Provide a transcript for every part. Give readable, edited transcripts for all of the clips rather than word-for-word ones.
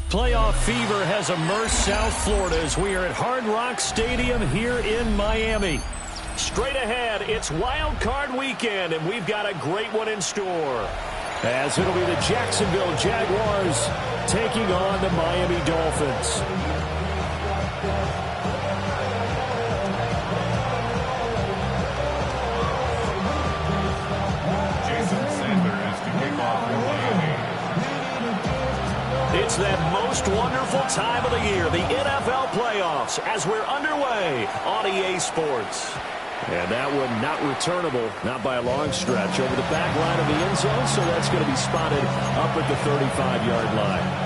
Playoff fever has immersed South Florida as we are at Hard Rock Stadium here in Miami. Straight ahead, it's Wild Card Weekend, and we've got a great one in store. As it'll be the Jacksonville Jaguars taking on the Miami Dolphins. It's that most wonderful time of the year, the NFL playoffs, as we're underway on EA Sports. And that one not returnable, not by a long stretch, over the back line of the end zone, so that's going to be spotted up at the 35-yard line.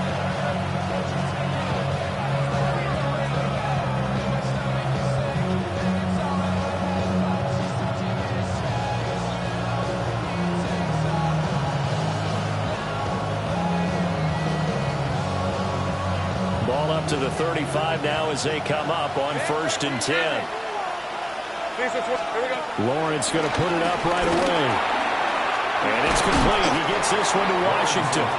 Ball up to the 35 now as they come up on 1st and 10. Lawrence going to put it up right away. And it's complete. He gets this one to Washington.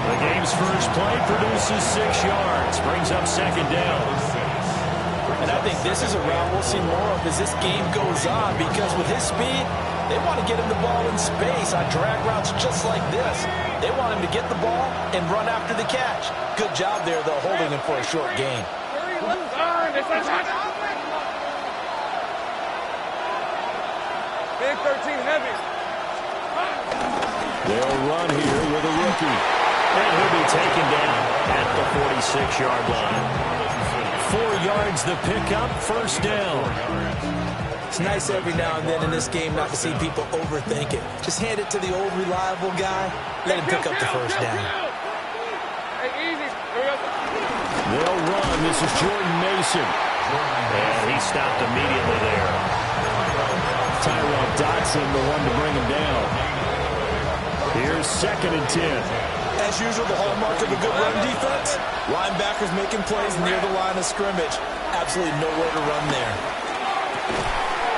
The game's first play produces 6 yards. Brings up 2nd down. And I think this is a route we'll see more of as this game goes on, because with his speed, they want to get him the ball in space on drag routes just like this. They want him to get the ball and run after the catch. Good job there, though, holding him for a short gain. Big 13 heavy. They'll run here with a rookie. And he'll be taken down at the 46-yard line. 4 yards the pickup, 1st down. It's nice every now and then in this game not to see people overthink it. Just hand it to the old reliable guy. Let him pick up the 1st down. Hey, easy. They'll run. This is Jordan Mason. And he stopped immediately there. Tyrod Dodson, the one to bring him down. Here's 2nd and 10. As usual, the hallmark of a good run defense, linebackers making plays near the line of scrimmage. Absolutely nowhere to run there.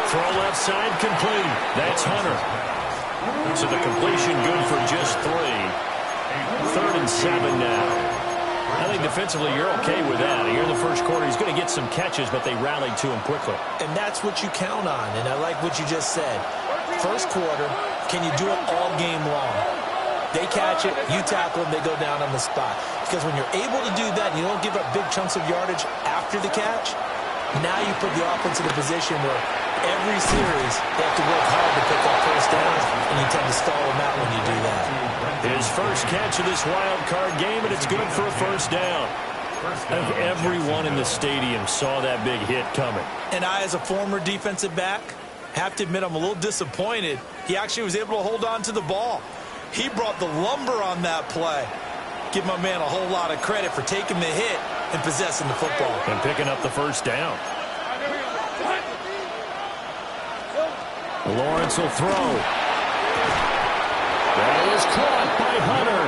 Throw left side complete. That's Hunter. So the completion good for just 3. 3rd and 7 now. I think defensively you're okay with that. Here in the first quarter, he's going to get some catches, but they rallied to him quickly. And that's what you count on, and I like what you just said. First quarter, can you do it all game long? They catch it, you tackle them, they go down on the spot. Because when you're able to do that, you don't give up big chunks of yardage after the catch, now you put the offense in a position where every series they have to work hard to pick up 1st downs, and you tend to stall them out when you do that. His first catch of this wild card game, and it's good for a 1st down. Everyone in the stadium saw that big hit coming. And I, as a former defensive back, have to admit I'm a little disappointed. He actually was able to hold on to the ball. He brought the lumber on that play. Give my man a whole lot of credit for taking the hit and possessing the football. And picking up the 1st down. Lawrence will throw. That is caught by Hunter.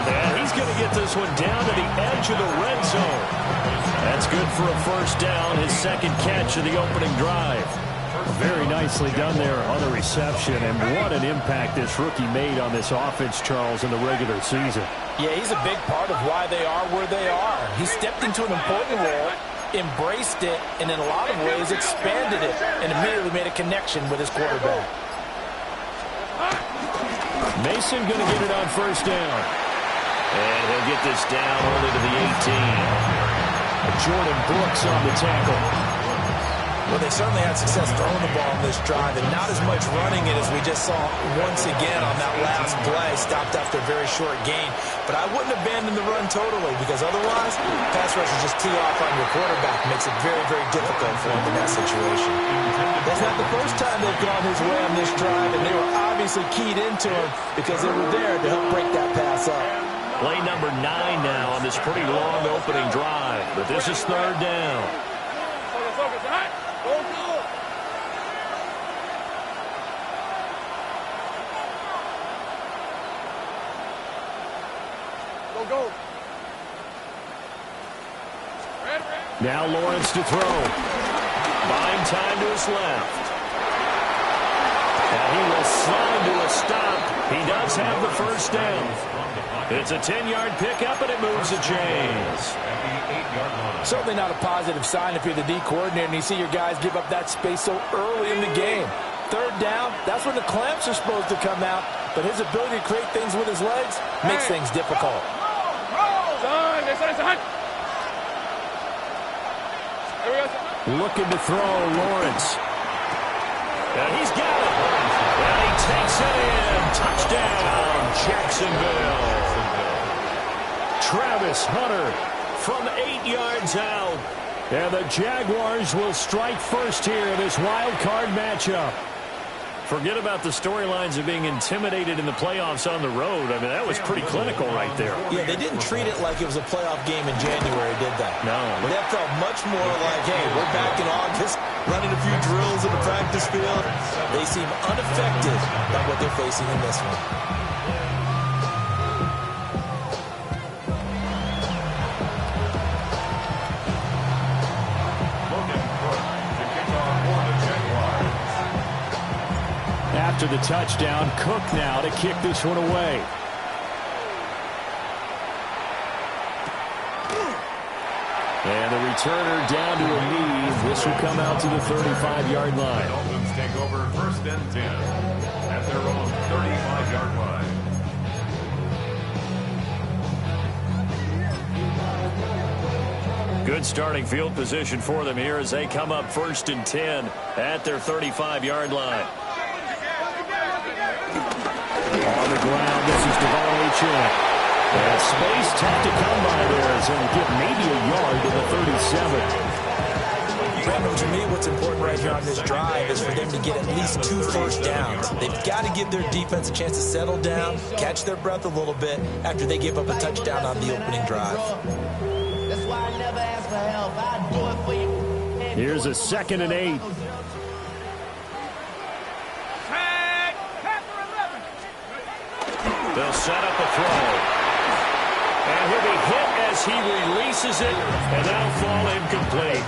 And he's going to get this one down to the edge of the red zone. That's good for a 1st down, his 2nd catch of the opening drive. Very nicely done there on the reception, and what an impact this rookie made on this offense, Charles, in the regular season. Yeah, he's a big part of why they are where they are. He stepped into an important role, embraced it, and in a lot of ways expanded it, and immediately made a connection with his quarterback. Mason going to get it on 1st down. And he'll get this down only to the 18. Jordan Brooks on the tackle. Well, they certainly had success throwing the ball on this drive, and not as much running it as we just saw once again on that last play. Stopped after a very short gain. But I wouldn't abandon the run totally, because otherwise, pass rushers just tee off on your quarterback. Makes it very, very difficult for him in that situation. That's not the first time they've gone his way on this drive, and they were obviously keyed into him because they were there to help break that pass up. Play number 9 now on this pretty long opening drive. But this is third down. Go. Now Lawrence to throw. Buying time to his left. And he will slide to a stop. He does have the first down. It's a 10-yard pickup, and it moves the chains. Certainly not a positive sign if you're the D coordinator and you see your guys give up that space so early in the game. Third down, that's when the clamps are supposed to come out, but his ability to create things with his legs makes things difficult. Looking to throw, Lawrence. And he's got it. And he takes it in. Touchdown, Jacksonville. Travis Hunter from 8 yards out. And the Jaguars will strike first here in this wild card matchup. Forget about the storylines of being intimidated in the playoffs on the road. I mean, that was pretty clinical right there. Yeah, they didn't treat it like it was a playoff game in January, did they? No. But that felt much more like, hey, we're back in August, running a few drills in the practice field. They seem unaffected by what they're facing in this one. After the touchdown, Cook now to kick this one away. And the returner down to a knee. This will come out to the 35-yard line. Dolphins take over first and 10 at their own 35-yard line. Good starting field position for them here as they come up first and 10 at their 35-yard line. On the ground, this is Devon Achane. That space tough to come by there as he'll get maybe a yard to the 37. Brandon, to me, what's important right here on this drive is for them to get at least 2 first downs. They've got to give their defense a chance to settle down, catch their breath a little bit after they give up a touchdown on the opening drive. That's why I never ask for help. I do it for you. Here's a 2nd and 8. They'll set up a throw. And he'll be hit as he releases it, and that'll fall incomplete.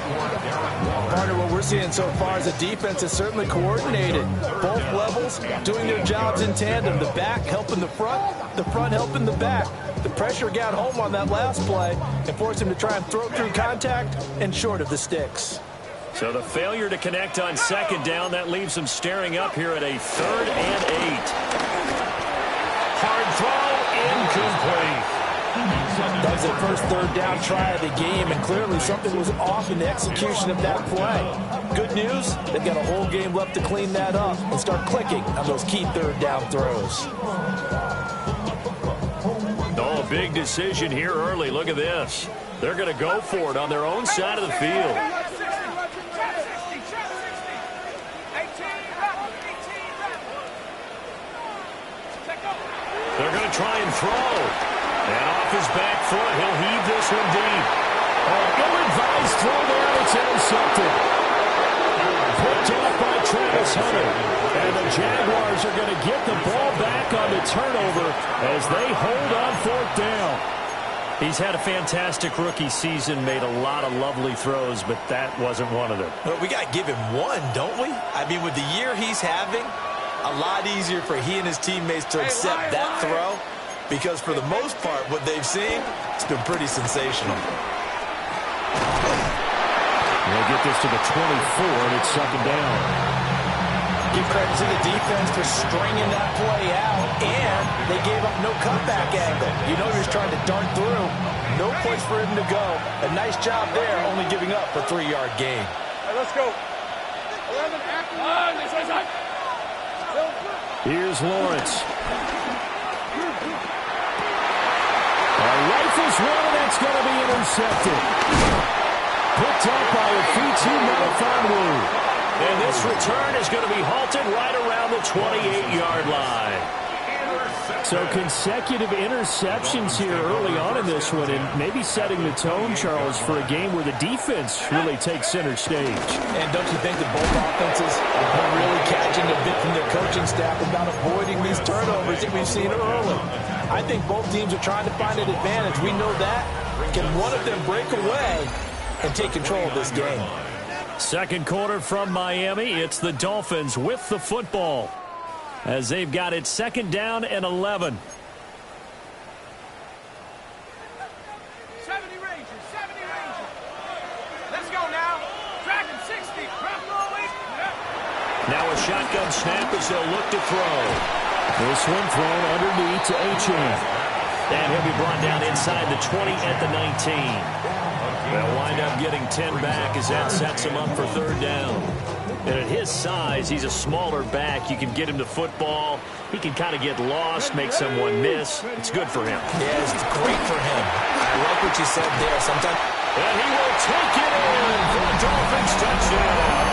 Part of what we're seeing so far is the defense is certainly coordinated. Both levels doing their jobs in tandem. The back helping the front helping the back. The pressure got home on that last play and forced him to try and throw through contact and short of the sticks. So the failure to connect on 2nd down, that leaves him staring up here at a 3rd and 8. Hard throw, incomplete. That was their first 3rd down try of the game, and clearly something was off in the execution of that play. Good news, they've got a whole game left to clean that up and start clicking on those key 3rd down throws. Oh, a big decision here early. Look at this. They're going to go for it on their own side of the field. They're going to try and throw. And off his back foot, he'll heave this one deep. Oh, ill-advised throw there. It's intercepted. Picked off by Travis Hunter. And the Jaguars are going to get the ball back on the turnover as they hold on 4th down. He's had a fantastic rookie season, made a lot of lovely throws, but that wasn't one of them. Well, we got to give him one, don't we? I mean, with the year he's having, a lot easier for he and his teammates to accept that throw because for the most part, what they've seen, it's been pretty sensational. They'll get this to the 24, and it's 2nd down. Give credit to the defense for stringing that play out, and they gave up no comeback angle. You know he was trying to dart through. No place for him to go. A nice job there, only giving up a 3-yard gain. Right, let's go. 11 after 1. Here's Lawrence. Rifles one, and that's going to be intercepted. Picked up by a Fitu Melifonwu. And this return is going to be halted right around the 28-yard line. So consecutive interceptions here early on in this one, and maybe setting the tone, Charles, for a game where the defense really takes center stage. And don't you think that both offenses are really catching a bit from their coaching staff about avoiding these turnovers that we've seen early? I think both teams are trying to find an advantage. We know that. Can one of them break away and take control of this game? Second quarter from Miami. It's the Dolphins with the football, as they've got it second down and 11. 70 Rangers, 70 Rangers. Let's go now. Tracking 60. Drop rolling. Now a shotgun snap as they'll look to throw. This one thrown underneath to Achane. And he'll be brought down inside the 20 at the 19. They'll wind up getting 10 back as that sets him up for third down. And at his size, he's a smaller back. You can get him the football. He can kind of get lost, make someone miss. It's good for him. Yeah, it's great for him. I like what you said there. Sometimes. And he will take it in for the Dolphins touchdown.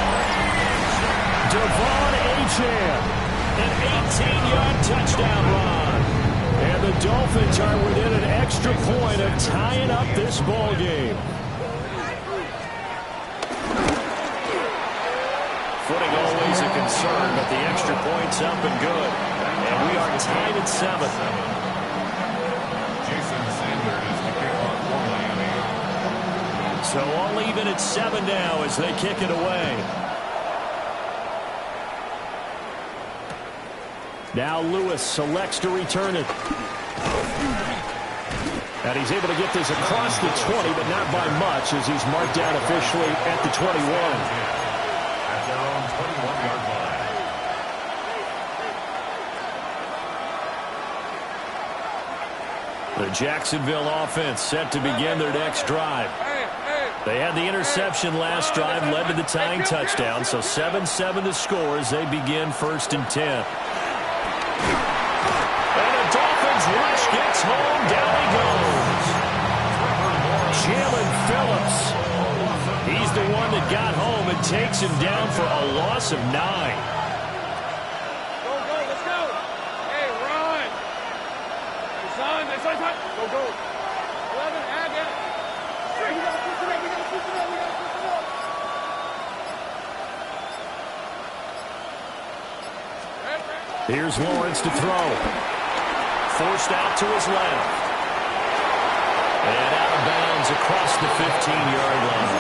Devon Achane, an 18-yard touchdown run. And the Dolphins are within an extra point of tying up this ball game. Footing always a concern, but the extra point's up and good. And we are tied at 7. Jason Sanders is the kickoff for Miami. So all even at 7 now as they kick it away. Now Lewis selects to return it. And he's able to get this across the 20, but not by much as he's marked down officially at the 21. At their own 21-yard line. The Jacksonville offense set to begin their next drive. They had the interception last drive, led to the tying touchdown, so 7-7 to score as they begin 1st and 10. And the Dolphins rush gets home, down he goes. Jalen Phillips. He's the one that got home and takes him down for a loss of 9. Go, let's go. Hey, run. It's on. Go, go. 11, add it. We got to push it up. Here's Lawrence to throw. Forced out to his left. And out of bounds across the 15-yard line.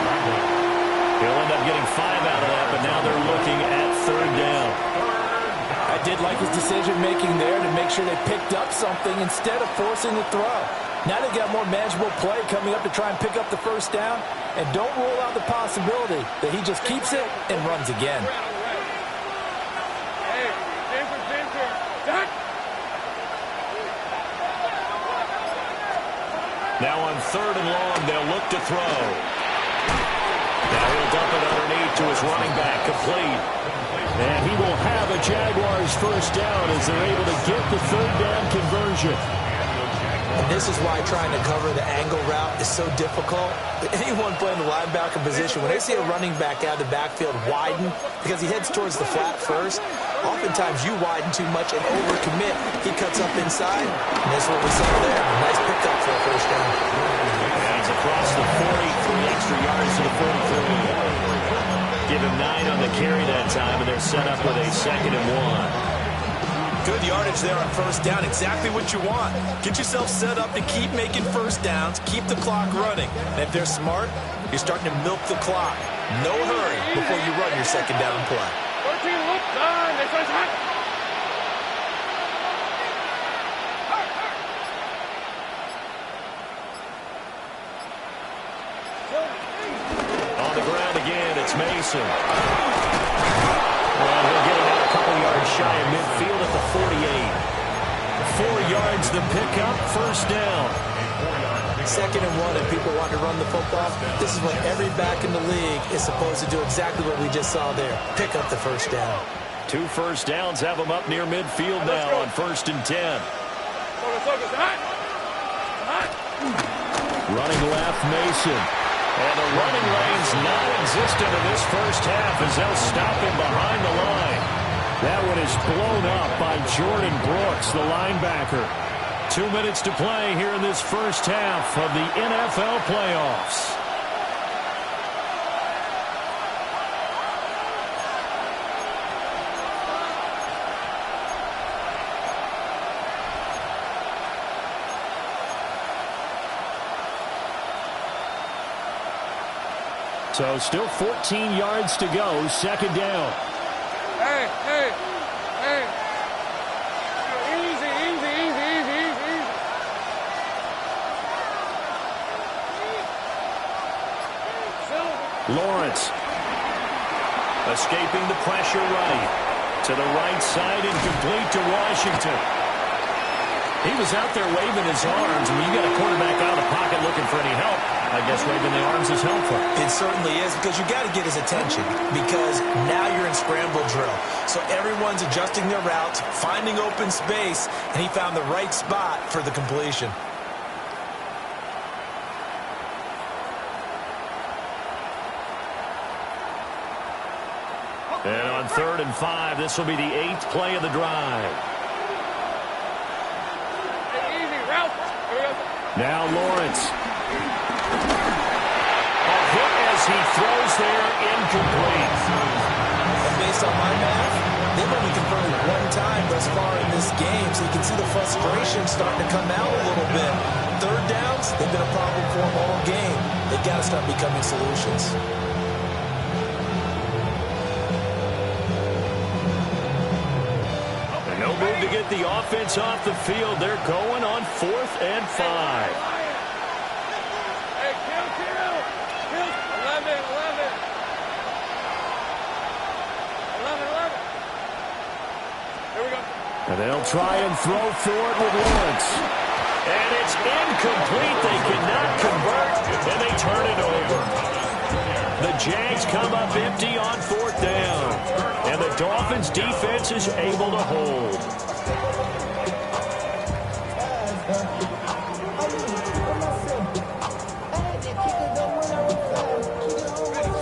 He'll end up getting 5 out of that, but now they're looking at 3rd down. I did like his decision-making there to make sure they picked up something instead of forcing the throw. Now they've got more manageable play coming up to try and pick up the 1st down. And don't rule out the possibility that he just keeps it and runs again. Now on 3rd and long, they'll look to throw. Now he'll dump it underneath to his running back, complete. And he will have a Jaguars 1st down as they're able to get the 3rd down conversion. And this is why trying to cover the angle route is so difficult. Anyone playing the linebacker position, when they see a running back out of the backfield widen because he heads towards the flat first, oftentimes you widen too much and overcommit. He cuts up inside, and that's what we saw there. A nice pickup for a 1st down. And he's across the 40, 3 extra yards to the 43. Give him 9 on the carry that time, and they're set up with a 2nd and 1. Good yardage there on 1st down. Exactly what you want. Get yourself set up to keep making 1st downs, keep the clock running. And if they're smart, you're starting to milk the clock. No hurry before you run your 2nd down play. 14, look, done. This one's hot. On the ground again, it's Mason. And he'll get it out a couple yards shy of midfield at the 48. 4 yards the pickup, 1st down. 2nd and 1, and people want to run the football. This is when every back in the league is supposed to do exactly what we just saw there. Pick up the 1st down. 2 1st downs have them up near midfield now on 1st and 10. Running left, Mason. And the running lane's non-existent in this 1st half as they'll stop him behind the line. That one is blown up by Jordan Brooks, the linebacker. 2 minutes to play here in this first half of the NFL playoffs. So still 14 yards to go, second down. Hey, hey, hey. Easy, easy, easy, easy, easy, easy. Lawrence escaping the pressure right. To the right side and complete to Washington. He was out there waving his arms. When you got a quarterback out of the pocket looking for any help, I guess waving the arms is helpful. It certainly is, because you got to get his attention, because now you're in scramble drill. So everyone's adjusting their routes, finding open space, and he found the right spot for the completion. And on 3rd and 5, this will be the 8th play of the drive. Now Lawrence. A hit as he throws there, incomplete. And based on my math, they've only converted one time thus far in this game, so you can see the frustration starting to come out a little bit. Third downs, they've been a problem for them all game. They've got to start becoming solutions. No move to get the offense off the field. They're going on 4th and 5. Hey, kill. 11. 11. Here we go. And they'll try and throw for it with Lawrence. And it's incomplete. They cannot convert, and they turn it over. The Jags come up empty on 4th down. And the Dolphins' defense is able to hold.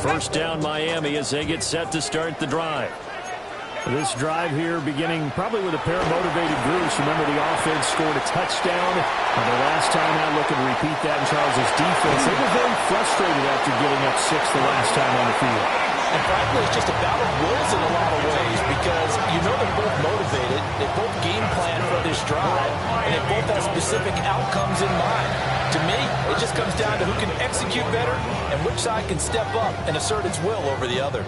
First down Miami as they get set to start the drive. This drive here beginning probably with a pair of motivated groups. Remember, the offense scored a touchdown. And the last time out, looking to repeat that in Charles' defense. They were very frustrated after giving up 6 the last time on the field. And frankly, it's just a battle of wills in a lot of ways, because you know they're both motivated, they both game plan for this drive, and they both have specific outcomes in mind. To me, it just comes down to who can execute better and which side can step up and assert its will over the other.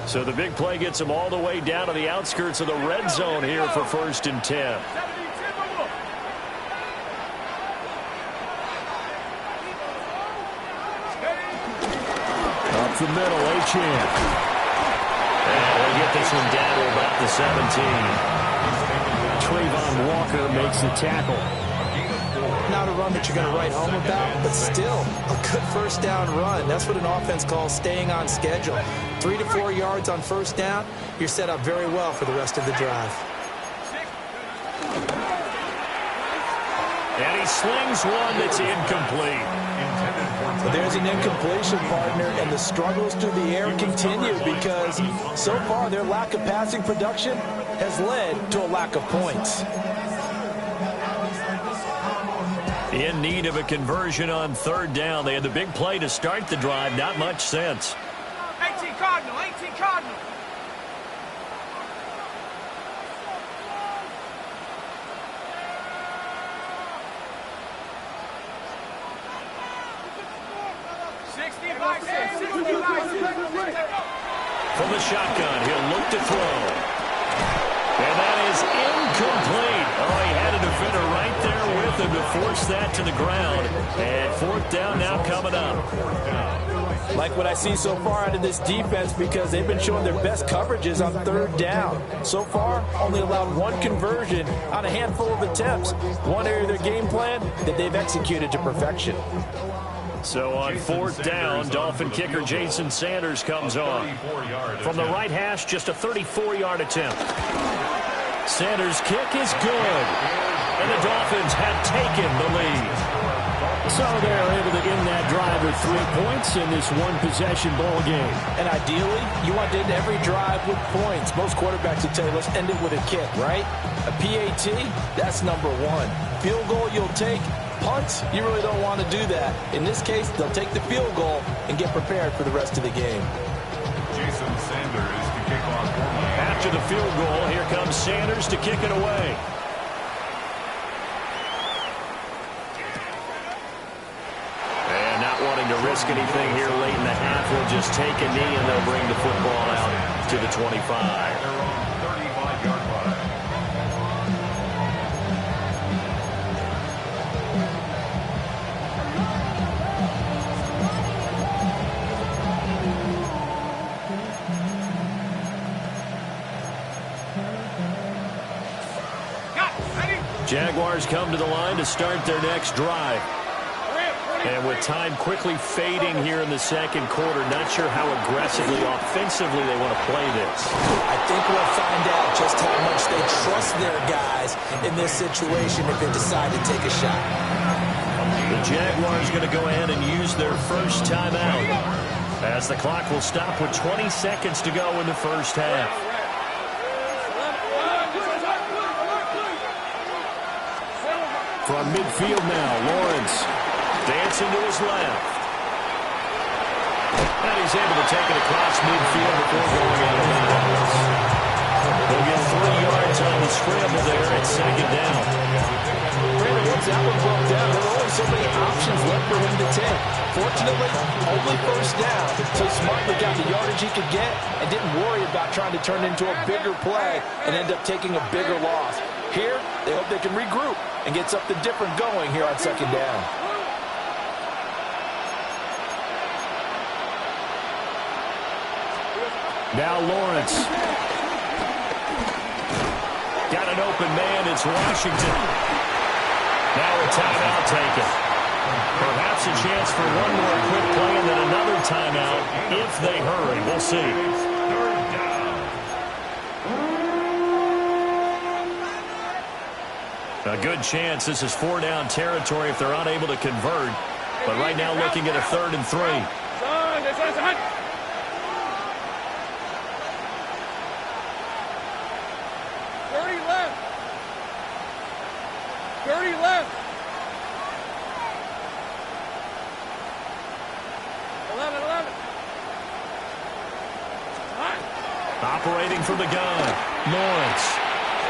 So the big play gets them all the way down to the outskirts of the red zone here for 1st and 10. Up the middle, Achane. And we'll get this one down to about the 17. Trayvon Walker makes the tackle. Not a run that you're going to write home about, but still a good first down run. That's what an offense calls staying on schedule. 3 to 4 yards on first down, you're set up very well for the rest of the drive. And he slings one that's incomplete. Well, there's an incompletion, partner, and the struggles through the air continue, because so far their lack of passing production has led to a lack of points. In need of a conversion on 3rd down. They had the big play to start the drive. Not much sense. 18 Cardinal. From the shotgun, he'll look to throw. And that is incomplete. Oh, he had a defender right there with him to force that to the ground. And 4th down now coming up. Like what I see so far out of this defense, because they've been showing their best coverages on 3rd down. So far, only allowed one conversion on a handful of attempts. One area of their game plan that they've executed to perfection. So on 4th down, Dolphin kicker Jason Sanders comes on. From the right hash, just a 34-yard attempt. Sanders' kick is good. And the Dolphins have taken the lead. So they're able to end that drive with 3 points in this one-possession ball game. And ideally, you want to end every drive with points. Most quarterbacks would tell you, let's end it with a kick, right? A PAT, that's number one. Field goal you'll take. Punts, you really don't want to do that. In this case, they'll take the field goal and get prepared for the rest of the game. Jason Sanders to kick off. After the field goal, here comes Sanders to kick it away. And not wanting to risk anything here late in the half, will just take a knee and they'll bring the football out to the 25. They're on 35-yard line. Jaguars come to the line to start their next drive. And with time quickly fading here in the second quarter, not sure how aggressively, offensively they want to play this. I think we'll find out just how much they trust their guys in this situation if they decide to take a shot. The Jaguars going to go ahead and use their first timeout, as the clock will stop with 20 seconds to go in the first half. From midfield now, Lawrence dancing to his left. And he's able to take it across midfield before going out of bounds. He'll get 3 yards on the scramble there at second down. Brandon, once that one broke down, there were only so many options left for him to take. Fortunately, only first down, so smartly got the yardage he could get and didn't worry about trying to turn it into a bigger play and end up taking a bigger loss. Here, they hope they can regroup and get something different going here on second down. Now Lawrence. Got an open man. It's Washington. Now a timeout taken. Perhaps a chance for one more quick play and then another timeout if they hurry. We'll see. A good chance this is 4-down territory if they're unable to convert. But right now looking at a 3rd and 3. 30 left. 30 left. 11. Operating from the gun. Lawrence.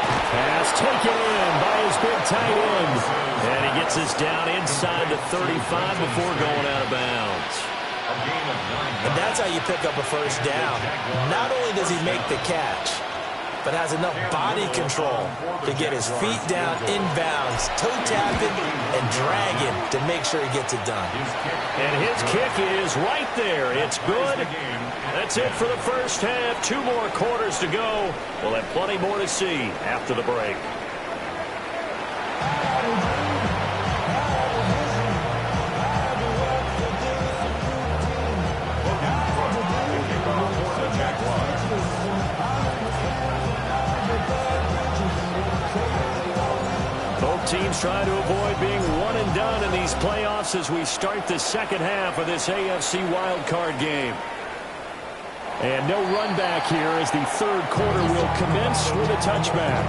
Pass taken in by his big tight end. And he gets this down inside the 35 before going out of bounds. And that's how you pick up a first down. Not only does he make the catch, but has enough body control to get his feet down inbounds, toe tapping and dragging to make sure he gets it done. And his kick is right there. It's good. That's it for the first half. 2 more quarters to go. We'll have plenty more to see after the break. Both teams trying to avoid being one and done in these playoffs as we start the second half of this AFC wildcard game. And no run back here as the third quarter will commence with a touchback.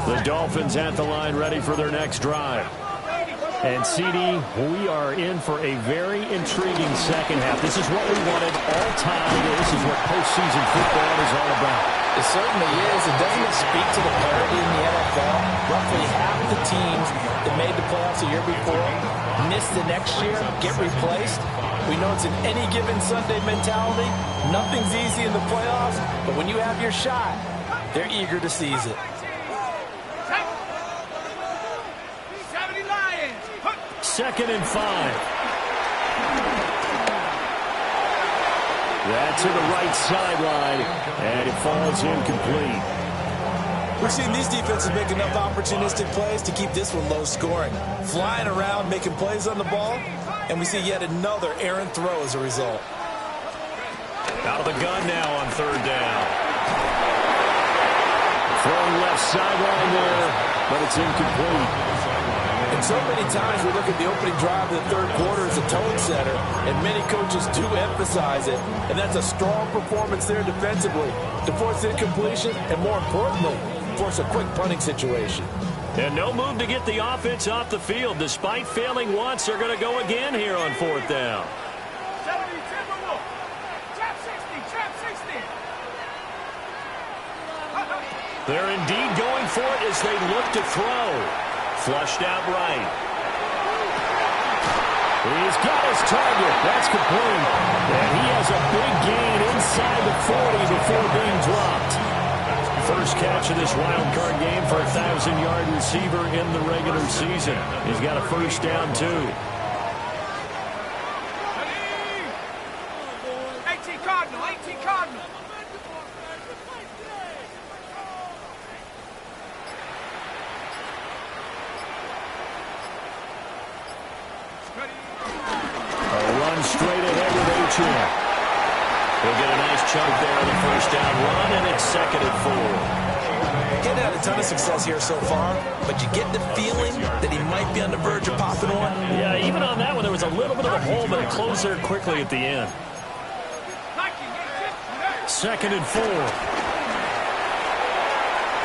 The Dolphins at the line ready for their next drive. And, CD, we are in for a very intriguing second half. This is what we wanted all time. This is what postseason football is all about. It certainly is. And doesn't it speak to the parity in the NFL? Roughly half the teams that made the playoffs the year before miss the next year, get replaced. We know it's an any given Sunday mentality. Nothing's easy in the playoffs, but when you have your shot, they're eager to seize it. Second and 5. That to the right sideline, and it falls incomplete. We've seen these defenses make enough opportunistic plays to keep this one low scoring. Flying around, making plays on the ball, and we see yet another errant throw as a result. Out of the gun now on third down. Throwing left sideline there, but it's incomplete. And so many times we look at the opening drive of the third quarter as a tone setter, and many coaches do emphasize it, and that's a strong performance there defensively to force incompletion and, more importantly, force a quick punting situation. And no move to get the offense off the field. Despite failing once, they're going to go again here on fourth down. 70, trap 60, trap 60. They're indeed going for it as they look to throw. Flushed out right. He's got his target. That's complete. And he has a big gain inside the 40 before being dropped. First catch of this wild card game for a 1,000-yard receiver in the regular season. He's got a first down, too. 18 Cardinal, 18 Cardinal. Straight ahead with H.M. He'll get a nice chunk there on the first down run, and it's 2nd and 4. He's had a ton of success here so far, but you get the feeling that he might be on the verge of popping one. Yeah, even on that one, there was a little bit of a hole, but it closed there quickly at the end. 2nd and 4.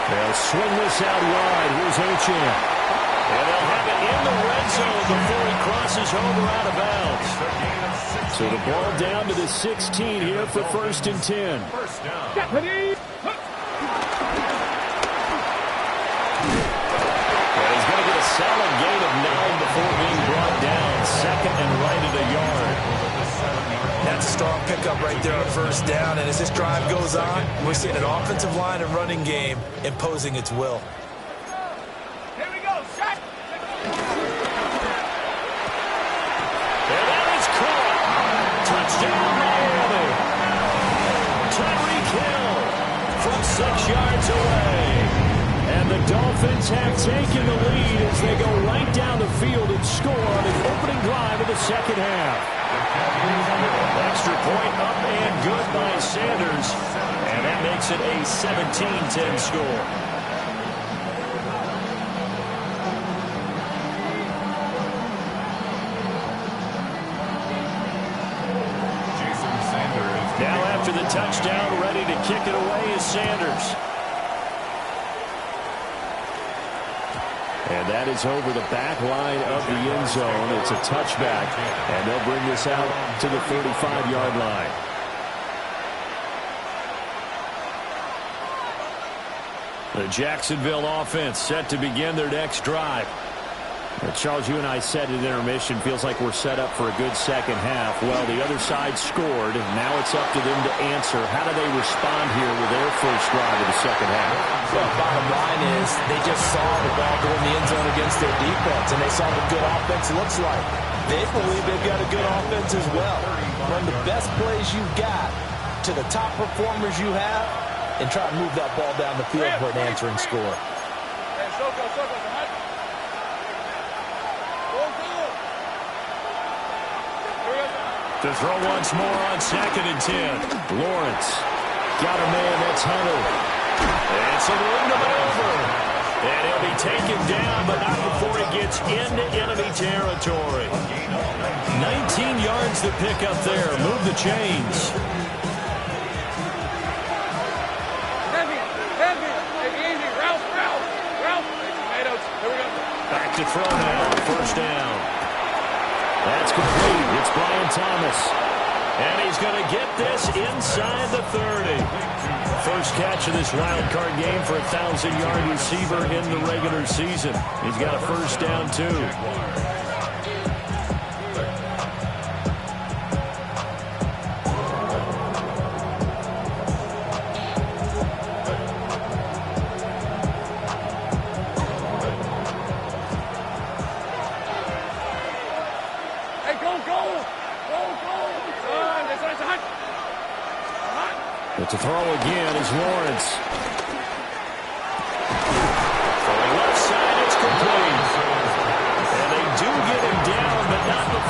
They'll swing this out wide. Here's H.M. And they'll have it in the red zone before he crosses over out of bounds. So the ball down to the 16 here for 1st and 10. First down. And he's going to get a solid gain of 9 before being brought down. 2nd and right at a yard. That's a strong pickup right there on first down. And as this drive goes on, we're seeing an offensive line and running game imposing its will. Touchdown, Miami. Tyreek Hill from 6 yards away. And the Dolphins have taken the lead as they go right down the field and score on the opening drive of the second half. Extra point up and good by Sanders. And that makes it a 17-10 score. Now after the touchdown, ready to kick it away is Sanders. And that is over the back line of the end zone. It's a touchback, and they'll bring this out to the 35-yard line. The Jacksonville offense set to begin their next drive. Charles, you and I said at intermission, feels like we're set up for a good second half. Well, the other side scored. Now it's up to them to answer. How do they respond here with their first drive of the second half? Well, bottom line is they just saw the ball go in the end zone against their defense, and they saw what good offense looks like. They believe they've got a good offense as well. Run the best plays you've got to the top performers you have and try to move that ball down the field for an answering score. To throw once more on 2nd and 10. Lawrence got a man, that's Hunter. It's a room to maneuver. And he'll be taken down, but not before he gets into enemy territory. 19 yards to pick up there. Move the chains. Back to throw now. First down. That's complete. It's Brian Thomas. And he's going to get this inside the 30. First catch of this wild card game for a 1,000-yard receiver in the regular season. He's got a first down, too. But to throw again is Lawrence.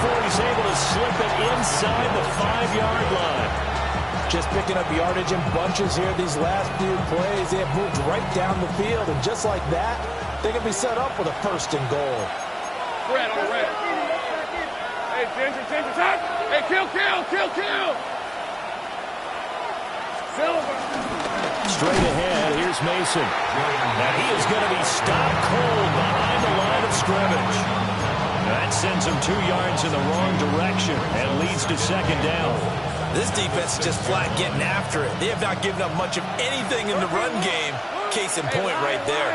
before he's able to slip it inside the 5-yard line. Just picking up yardage in bunches here these last few plays. They have moved right down the field, and just like that, they can be set up with a 1st and goal. Red on red. Hey, Ginger, touch! Hey, kill! Silver. Straight ahead, here's Mason. And he is going to be stopped cold behind the line of scrimmage. That sends him 2 yards in the wrong direction and leads to 2nd down. This defense is just flat getting after it. They have not given up much of anything in the run game. Case in point right there.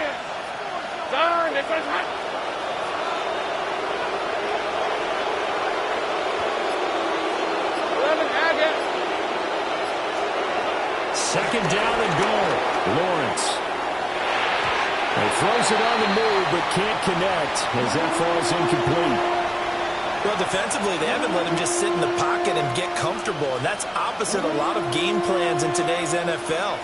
Darn, this one's hot. Second down and goal. Lawrence. He throws it on the move, but can't connect as that falls incomplete. Well, defensively, they haven't let him just sit in the pocket and get comfortable, and that's opposite a lot of game plans in today's NFL.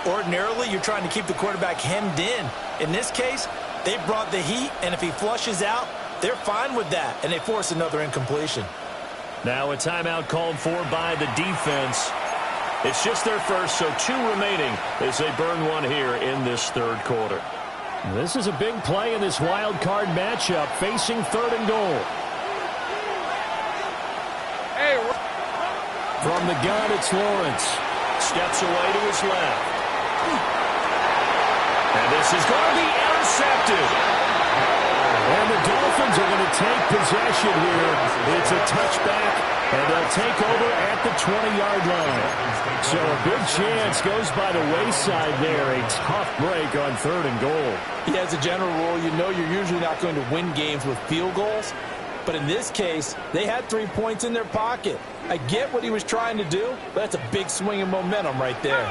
Ordinarily, you're trying to keep the quarterback hemmed in. In this case, they brought the heat, and if he flushes out, they're fine with that, and they force another incompletion. Now a timeout called for by the defense. It's just their first, so 2 remaining as they burn one here in this 3rd quarter. This is a big play in this wild card matchup, facing 3rd and goal. Hey. From the gun, it's Lawrence. Steps away to his left. And this is going to be intercepted. And the Dolphins are going to take possession here. It's a touchback, and they'll take over at the 20-yard line. So a big chance goes by the wayside there. A tough break on 3rd and goal. Yeah, as a general rule, you know you're usually not going to win games with field goals. But in this case, they had 3 points in their pocket. I get what he was trying to do, but that's a big swing of momentum right there.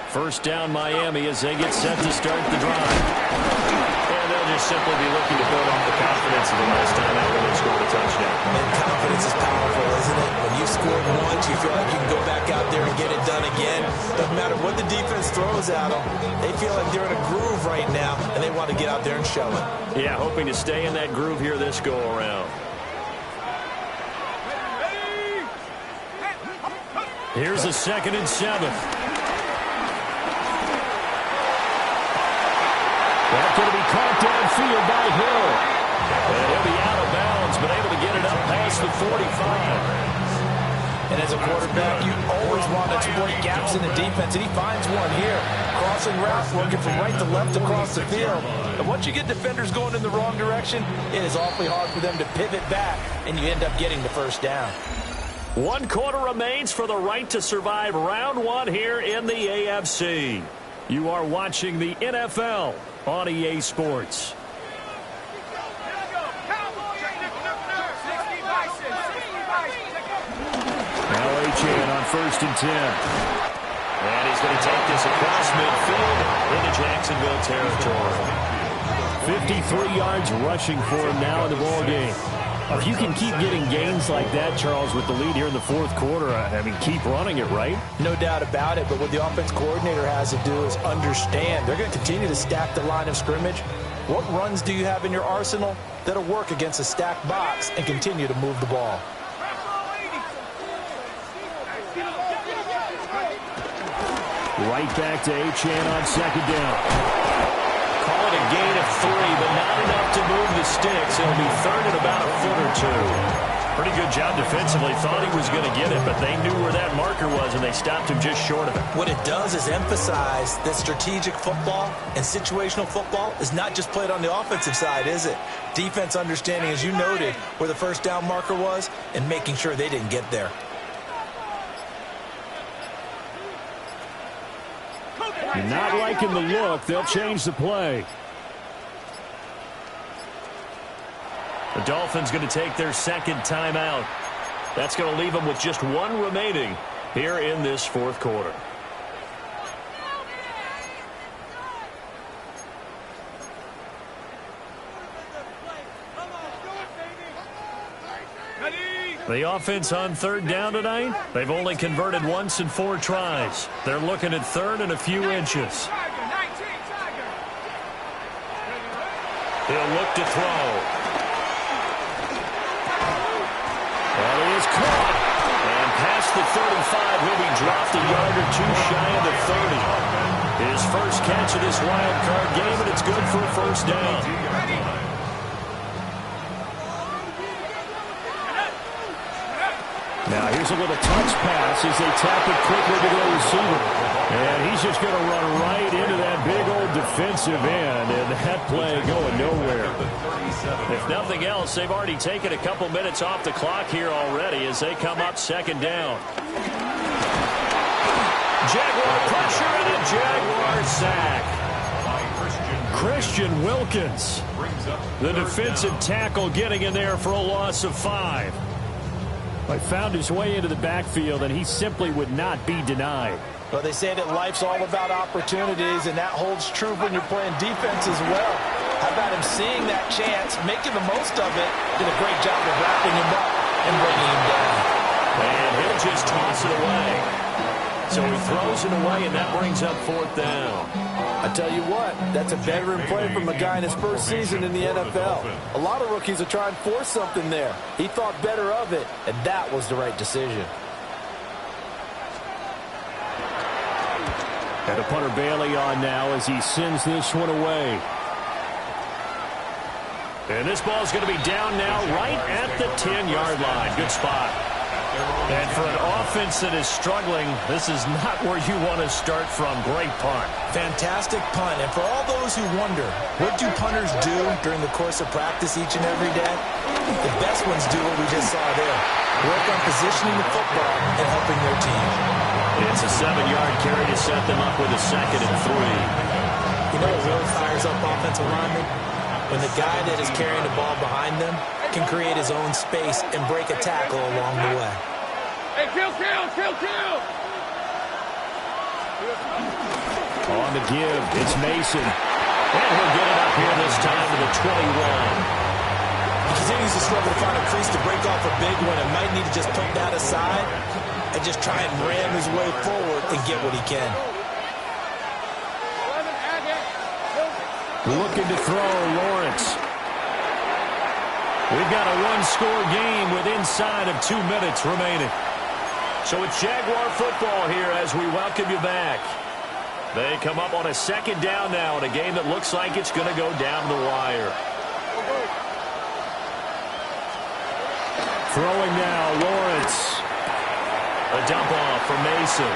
First down, Miami, as they get set to start the drive. And they'll just simply be looking to build off the confidence of the last time out when they scored a touchdown. And confidence is powerful, isn't it? When you've scored once, you feel like you can go back out there and get it done again. Doesn't matter what the defense throws at them. They feel like they're in a groove right now, and they want to get out there and show it. Yeah, hoping to stay in that groove here this go-around. Here's a 2nd and 7. That's going to be caught downfield by Hill. And he'll be out of bounds, but able to get it up past the 45. And as a quarterback, you always want to exploit gaps in the defense, and he finds one here. Crossing route, working from right to left across the field. And once you get defenders going in the wrong direction, it is awfully hard for them to pivot back, and you end up getting the 1st down. 1 quarter remains for the right to survive round 1 here in the AFC. You are watching the NFL on EA Sports. Now Achane on 1st and 10. And he's going to take this across midfield into Jacksonville territory. 53 yards rushing for him now in the ball game. If you can keep getting gains like that, Charles, with the lead here in the 4th quarter, I mean, keep running it, right? No doubt about it, but what the offense coordinator has to do is understand they're going to continue to stack the line of scrimmage. What runs do you have in your arsenal that'll work against a stacked box and continue to move the ball? Right back to Achane on 2nd down. Call it a gain of 3, but not enough to move the sticks. It'll be 3rd and about a foot or 2. Pretty good job defensively. Thought he was going to get it, but they knew where that marker was, and they stopped him just short of it. What it does is emphasize that strategic football and situational football is not just played on the offensive side, is it? Defense understanding, as you noted, where the 1st down marker was and making sure they didn't get there. Not liking the look. They'll change the play. The Dolphins going to take their 2nd timeout. That's going to leave them with just 1 remaining here in this 4th quarter. The offense on 3rd down tonight, they've only converted once in 4 tries. They're looking at 3rd and a few inches. He'll look to throw. the 35. He'll be dropped a yard or two shy of the 30. His first catch of this wild card game, and it's good for a first down. Now here's a little touch pass as they tap it quickly to the receiver. And he's just going to run right into that big old defensive end, and that play going nowhere. If nothing else, they've already taken a couple minutes off the clock here already as they come up second down. Jaguar pressure and a Jaguar sack. Christian Wilkins, the defensive tackle, getting in there for a loss of 5. He found his way into the backfield, and he simply would not be denied. Well, they say that life's all about opportunities, and that holds true when you're playing defense as well. How about him seeing that chance, making the most of it, did a great job of wrapping him up and bringing him down. And he'll just toss it away. So he throws it away, and that brings up fourth down. I tell you what, that's a veteran play from a guy in his first season in the NFL. A lot of rookies are trying to force something there. He thought better of it, and that was the right decision. And a punter Bailey on now as he sends this one away. And this ball's going to be down now right at the 10-yard line. Good spot. And for an offense that is struggling, this is not where you want to start from. Great punt. Fantastic punt. And for all those who wonder, what do punters do during the course of practice each and every day? The best ones do what we just saw there. Work on positioning the football and helping their team. It's a 7-yard carry to set them up with a 2nd and 3. You know what really fires up offensive linemen? When the guy that is carrying the ball behind them can create his own space and break a tackle along the way. Hey, kill! On the give, it's Mason. And he'll get it up here this time to the 21. He continues to struggle to find a crease to break off a big one and might need to just put that aside and just try and ram his way forward and get what he can. Looking to throw, Lawrence. We've got a one-score game with inside of 2 minutes remaining. So it's Jaguar football here as we welcome you back. They come up on a 2nd down now in a game that looks like it's going to go down the wire. Throwing now, Lawrence. A dump off for Mason.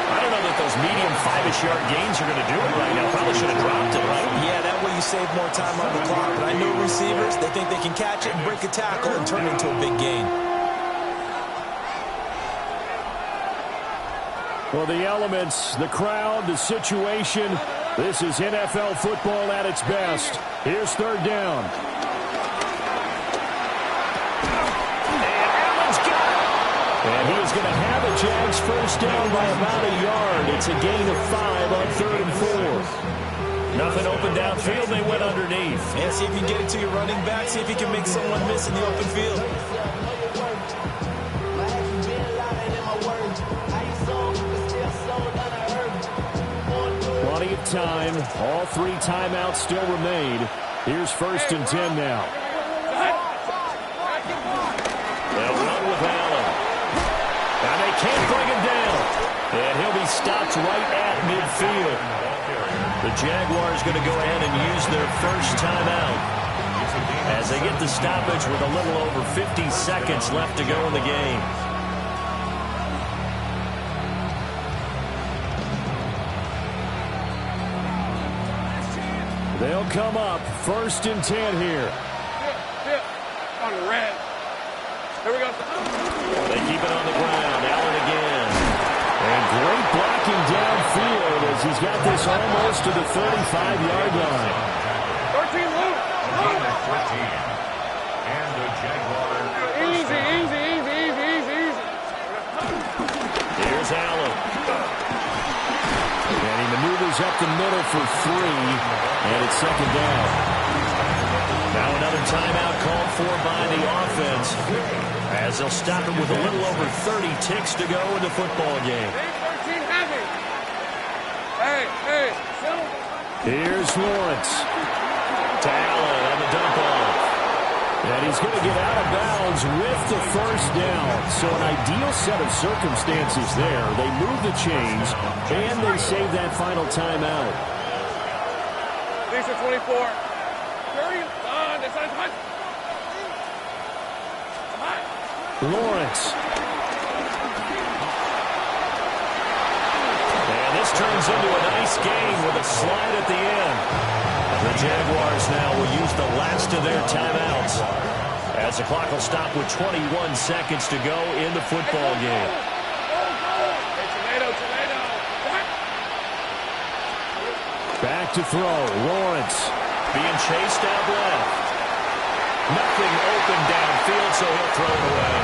I don't know that those medium 5-ish yard gains are going to do it right now. Probably should have dropped it, right? Yeah, that way you save more time on the clock. But I know receivers, they think they can catch it and break a tackle and turn it into a big gain. Well, the elements, the crowd, the situation, this is NFL football at its best. Here's 3rd down. And he is going to have a Jags first down by about a yard. It's a gain of 5 on 3rd and 4. Nothing open downfield. They went underneath. And see if you can get it to your running back. See if you can make someone miss in the open field. Plenty of time. All 3 timeouts still remain. Here's 1st and 10 now. They'll run with Allen. And they can't bring him down. And he'll be stopped right at midfield. The Jaguars going to go ahead and use their first timeout as they get the stoppage with a little over 50 seconds left to go in the game. They'll come up 1st and 10 here. On the red. Here we go. They keep it on the ground. Allen again. And great blocking downfield as he's got this almost to the 35-yard line. 13 loop. Gain of 13. And the Jaguar. Easy. Here's Allen. And he maneuvers up the middle for 3. And it's 2nd down. Now another timeout called for by the offense as they'll stop it with a little over 30 ticks to go in the football game. Hey. Here's Lawrence. To Allen on the dump off. And he's going to get out of bounds with the first down. So an ideal set of circumstances there. They move the chains, and they save that final timeout. Lisa 24. Curry on. This side's hot. Lawrence. And this turns into a nice game with a slide at the end. The Jaguars now will use the last of their timeouts as the clock will stop with 21 seconds to go in the football game. Back to throw. Lawrence being chased out left. Nothing open downfield, so he'll throw it away.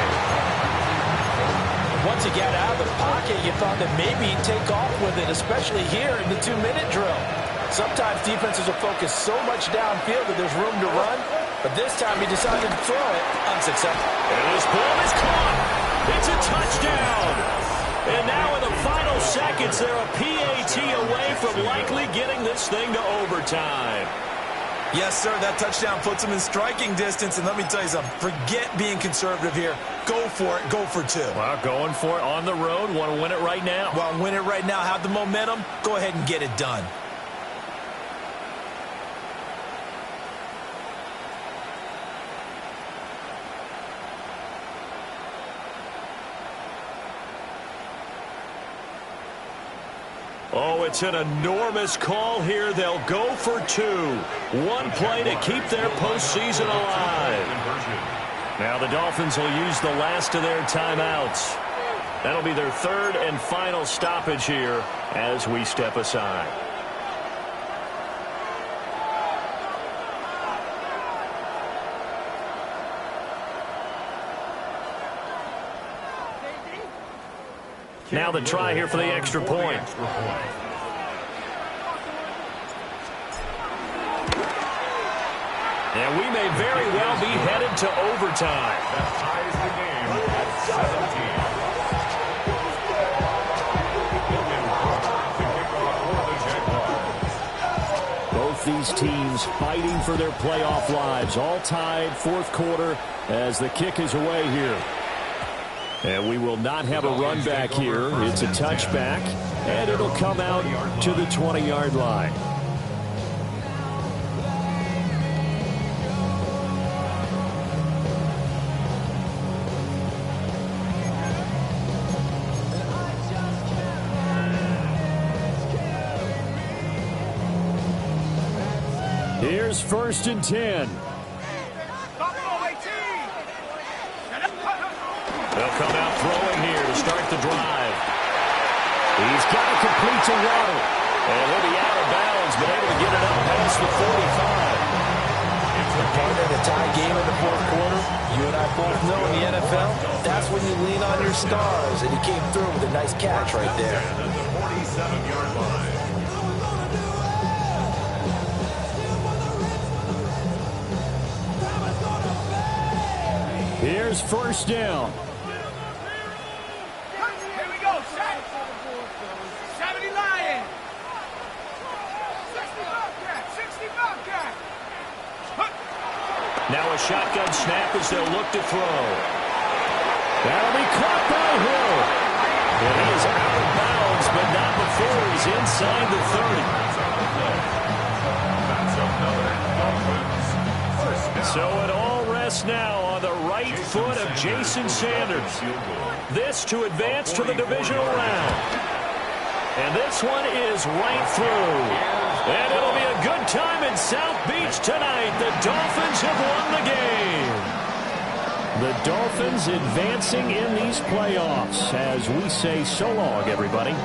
Once he got out of the pocket, you thought that maybe he'd take off with it, especially here in the 2-minute drill. Sometimes defenses will focus so much downfield that there's room to run, but this time he decided to throw it unsuccessful. And this ball is caught. It's a touchdown. And now in the final seconds, they're a PAT away from likely getting this thing to overtime. Yes, sir, that touchdown puts him in striking distance, and let me tell you something, forget being conservative here. Go for it, go for two. Well, going for it on the road, want to win it right now. Well, win it right now, have the momentum, go ahead and get it done. Oh, it's an enormous call here. They'll go for two. One play to keep their postseason alive. Now the Dolphins will use the last of their timeouts. That'll be their third and final stoppage here as we step aside. Now the try here for the extra point. And we may very well be headed to overtime. That ties the game at 17. Both these teams fighting for their playoff lives. All tied, fourth quarter, as the kick is away here. And we will not have a run back here. It's a touchback, and it'll come out to the 20-yard line. Here's 1st and 10. They'll come out throwing here to start the drive. He's got to complete to Waddle. And he'll be out of bounds, but able to get it up past the 45. Partner, the tie game in the fourth quarter, you and I both know in the NFL, that's when you lean on your stars, and he came through with a nice catch right there. At the 47-yard line. Here's 1st down. Here we go. 70 Lions. 60 Bobcat. 60 Bobcat. Now a shotgun snap as they'll look to throw. That'll be caught by Hill. And he is out of bounds, but not before he's inside the 30. So it all rests now on the right foot of Jason Sanders. This to advance to the divisional round. And this one is right through. And it'll be a good time in South Beach tonight. The Dolphins have won the game. The Dolphins advancing in these playoffs as we say so long, everybody.